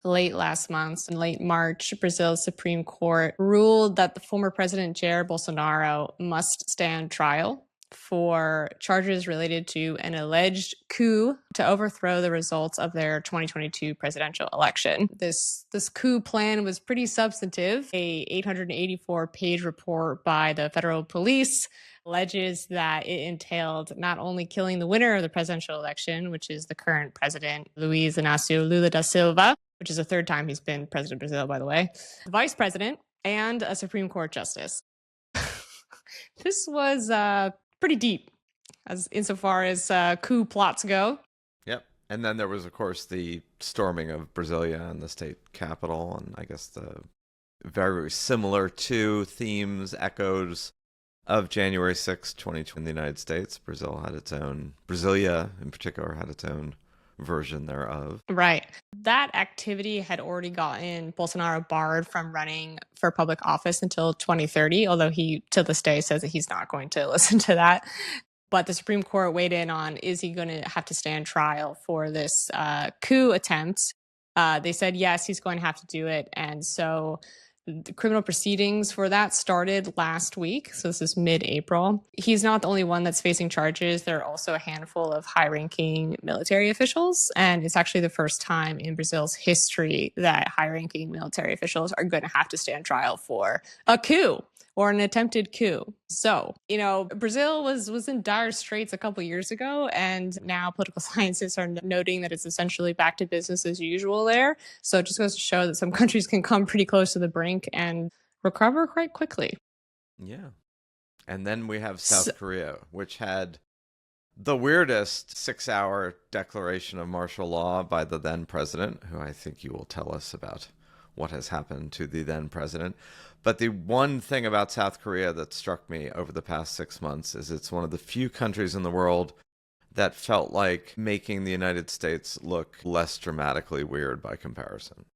Late last month, in late March, Brazil's Supreme Court ruled that the former president Jair Bolsonaro must stand trial for charges related to an alleged coup to overthrow the results of their 2022 presidential election. This coup plan was pretty substantive. A 884-page report by the federal police alleges that it entailed not only killing the winner of the presidential election, which is the current president, Luiz Inácio Lula da Silva, which is the third time he's been president of Brazil, by the way, the vice president, and a Supreme Court justice. This was pretty deep, as insofar as coup plots go. Yep. And then there was, of course, the storming of Brasilia and the state capital, and I guess the very similar to themes, echoes of January 6, 2020 in the United States. Brasilia in particular had its own version thereof. Right. That activity had already gotten Bolsonaro barred from running for public office until 2030, although he, to this day, says that he's not going to listen to that. But the Supreme Court weighed in on, is he going to have to stand trial for this coup attempt? They said, yes, he's going to have to do it. And so the criminal proceedings for that started last week. So this is mid-April. He's not the only one that's facing charges. There are also a handful of high-ranking military officials. And it's actually the first time in Brazil's history that high-ranking military officials are going to have to stand trial for a coup or an attempted coup. So, Brazil was in dire straits a couple years ago, and now political scientists are noting that it's essentially back to business as usual there. So it just goes to show that some countries can come pretty close to the brink and recover quite quickly. Yeah. And then we have South Korea, which had the weirdest 6-hour declaration of martial law by the then president, who I think you will tell us about what has happened to the then president. But the one thing about South Korea that struck me over the past 6 months is it's one of the few countries in the world that felt like making the United States look less dramatically weird by comparison.